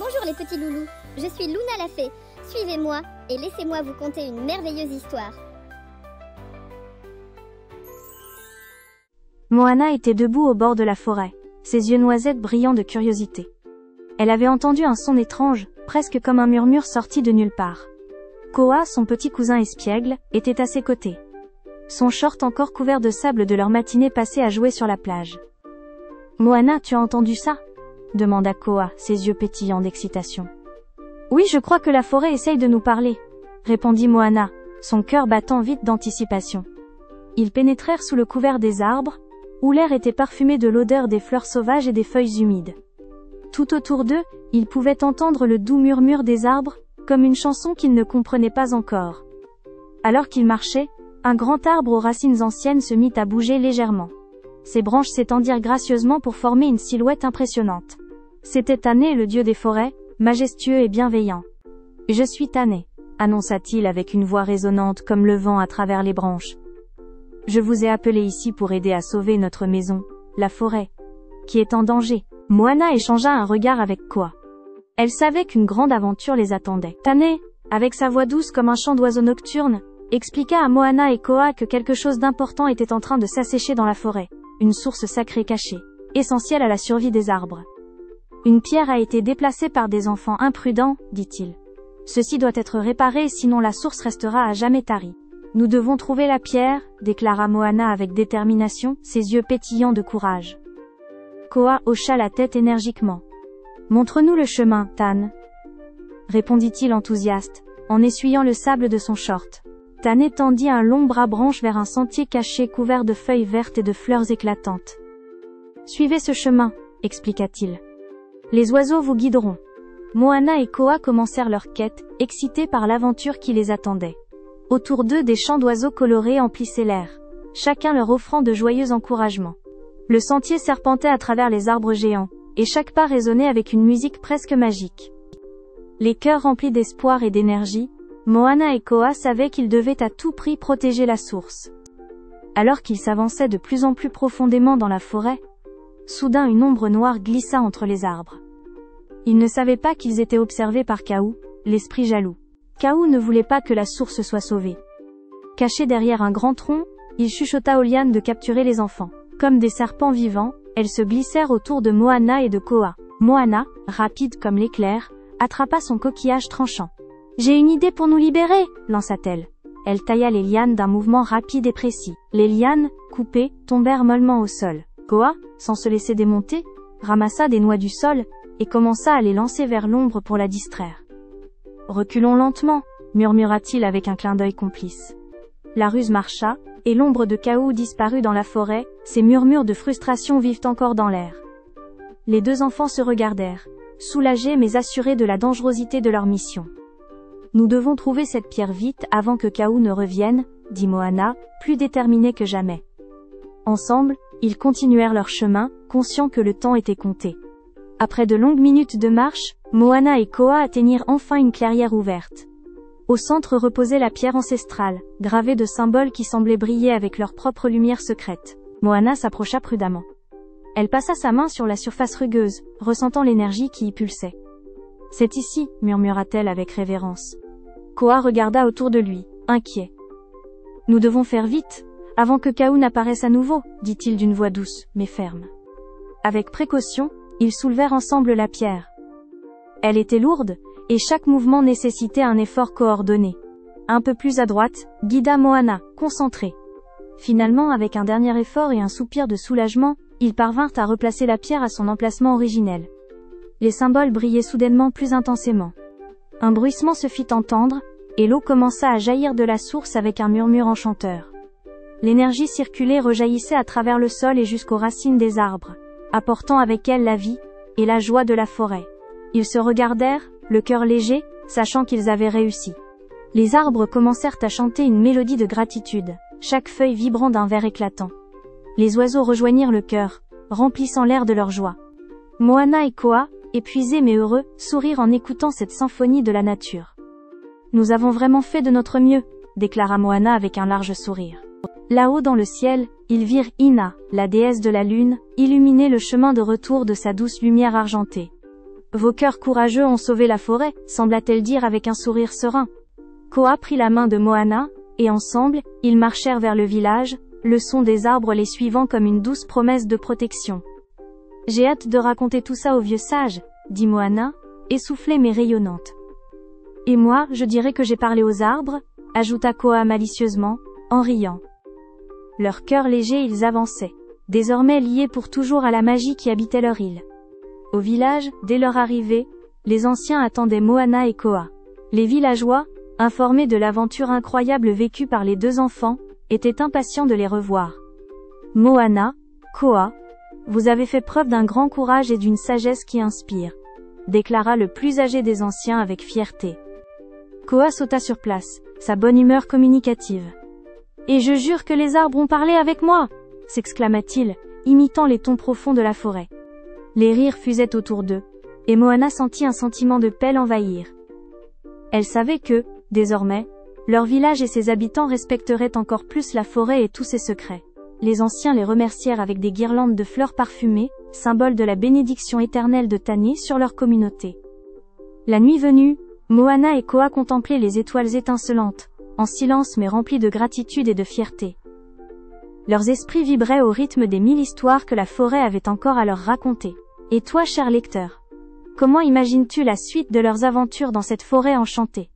Bonjour les petits loulous, je suis Luna la fée. Suivez-moi et laissez-moi vous conter une merveilleuse histoire. Moana était debout au bord de la forêt, ses yeux noisettes brillant de curiosité. Elle avait entendu un son étrange, presque comme un murmure sorti de nulle part. Koa, son petit cousin espiègle, était à ses côtés. Son short encore couvert de sable de leur matinée passée à jouer sur la plage. « Moana, tu as entendu ça ?» demanda Koa, ses yeux pétillants d'excitation. « Oui, je crois que la forêt essaye de nous parler », répondit Moana, son cœur battant vite d'anticipation. Ils pénétrèrent sous le couvert des arbres, où l'air était parfumé de l'odeur des fleurs sauvages et des feuilles humides. Tout autour d'eux, ils pouvaient entendre le doux murmure des arbres, comme une chanson qu'ils ne comprenaient pas encore. Alors qu'ils marchaient, un grand arbre aux racines anciennes se mit à bouger légèrement. Ses branches s'étendirent gracieusement pour former une silhouette impressionnante. C'était Tané, le dieu des forêts, majestueux et bienveillant. « Je suis Tané », annonça-t-il avec une voix résonnante comme le vent à travers les branches. « Je vous ai appelé ici pour aider à sauver notre maison, la forêt, qui est en danger. » Moana échangea un regard avec Koa. Elle savait qu'une grande aventure les attendait. Tané, avec sa voix douce comme un chant d'oiseau nocturne, expliqua à Moana et Koa que quelque chose d'important était en train de s'assécher dans la forêt, une source sacrée cachée, essentielle à la survie des arbres. Une pierre a été déplacée par des enfants imprudents, dit-il. Ceci doit être réparé, sinon la source restera à jamais tarie. Nous devons trouver la pierre, déclara Moana avec détermination, ses yeux pétillants de courage. Koa hocha la tête énergiquement. « Montre-nous le chemin, Tan, » répondit-il enthousiaste, en essuyant le sable de son short. Tan étendit un long bras branche vers un sentier caché couvert de feuilles vertes et de fleurs éclatantes. « Suivez ce chemin, » expliqua-t-il. « Les oiseaux vous guideront. » Moana et Koa commencèrent leur quête, excités par l'aventure qui les attendait. Autour d'eux, des chants d'oiseaux colorés emplissaient l'air, chacun leur offrant de joyeux encouragements. Le sentier serpentait à travers les arbres géants, et chaque pas résonnait avec une musique presque magique. Les cœurs remplis d'espoir et d'énergie, Moana et Koa savaient qu'ils devaient à tout prix protéger la source. Alors qu'ils s'avançaient de plus en plus profondément dans la forêt, soudain une ombre noire glissa entre les arbres. Ils ne savaient pas qu'ils étaient observés par Kaou, l'esprit jaloux. Kaou ne voulait pas que la source soit sauvée. Caché derrière un grand tronc, il chuchota aux lianes de capturer les enfants. Comme des serpents vivants, elles se glissèrent autour de Moana et de Koa. Moana, rapide comme l'éclair, attrapa son coquillage tranchant. « J'ai une idée pour nous libérer !» lança-t-elle. Elle tailla les lianes d'un mouvement rapide et précis. Les lianes, coupées, tombèrent mollement au sol. Koa, sans se laisser démonter, ramassa des noix du sol, et commença à les lancer vers l'ombre pour la distraire. « Reculons lentement !» murmura-t-il avec un clin d'œil complice. La ruse marcha, et l'ombre de Kaou disparut dans la forêt, ses murmures de frustration vivent encore dans l'air. Les deux enfants se regardèrent, soulagés mais assurés de la dangerosité de leur mission. « Nous devons trouver cette pierre vite avant que Kaou ne revienne, » dit Moana, plus déterminée que jamais. Ensemble, ils continuèrent leur chemin, conscients que le temps était compté. Après de longues minutes de marche, Moana et Koa atteignirent enfin une clairière ouverte. Au centre reposait la pierre ancestrale, gravée de symboles qui semblaient briller avec leur propre lumière secrète. Moana s'approcha prudemment. Elle passa sa main sur la surface rugueuse, ressentant l'énergie qui y pulsait. « C'est ici, » murmura-t-elle avec révérence. Koa regarda autour de lui, inquiet. « Nous devons faire vite, avant que Kaou n'apparaisse à nouveau, » dit-il d'une voix douce, mais ferme. Avec précaution, ils soulevèrent ensemble la pierre. Elle était lourde, et chaque mouvement nécessitait un effort coordonné. Un peu plus à droite, guida Moana, concentré. Finalement, avec un dernier effort et un soupir de soulagement, ils parvinrent à replacer la pierre à son emplacement originel. Les symboles brillaient soudainement plus intensément. Un bruissement se fit entendre, et l'eau commença à jaillir de la source avec un murmure enchanteur. L'énergie circulée rejaillissait à travers le sol et jusqu'aux racines des arbres, apportant avec elle la vie et la joie de la forêt. Ils se regardèrent, le cœur léger, sachant qu'ils avaient réussi. Les arbres commencèrent à chanter une mélodie de gratitude, chaque feuille vibrant d'un vert éclatant. Les oiseaux rejoignirent le chœur, remplissant l'air de leur joie. Moana et Koa, épuisés mais heureux, sourirent en écoutant cette symphonie de la nature. « Nous avons vraiment fait de notre mieux », déclara Moana avec un large sourire. Là-haut dans le ciel, ils virent Ina, la déesse de la lune, illuminer le chemin de retour de sa douce lumière argentée. Vos cœurs courageux ont sauvé la forêt, sembla-t-elle dire avec un sourire serein. Koa prit la main de Moana, et ensemble, ils marchèrent vers le village, le son des arbres les suivant comme une douce promesse de protection. J'ai hâte de raconter tout ça aux vieux sages, dit Moana, essoufflée mais rayonnante. Et moi, je dirais que j'ai parlé aux arbres, ajouta Koa malicieusement, en riant. Leur cœur léger ils avançaient, désormais liés pour toujours à la magie qui habitait leur île. Au village, dès leur arrivée, les anciens attendaient Moana et Koa. Les villageois, informés de l'aventure incroyable vécue par les deux enfants, étaient impatients de les revoir. Moana, Koa, vous avez fait preuve d'un grand courage et d'une sagesse qui inspire, déclara le plus âgé des anciens avec fierté. Koa sauta sur place, sa bonne humeur communicative. Et je jure que les arbres ont parlé avec moi, s'exclama-t-il, imitant les tons profonds de la forêt. Les rires fusaient autour d'eux, et Moana sentit un sentiment de paix l'envahir. Elle savait que, désormais, leur village et ses habitants respecteraient encore plus la forêt et tous ses secrets. Les anciens les remercièrent avec des guirlandes de fleurs parfumées, symbole de la bénédiction éternelle de Tani sur leur communauté. La nuit venue, Moana et Koa contemplaient les étoiles étincelantes, en silence mais remplis de gratitude et de fierté. Leurs esprits vibraient au rythme des 1000 histoires que la forêt avait encore à leur raconter. Et toi, cher lecteur, comment imagines-tu la suite de leurs aventures dans cette forêt enchantée ?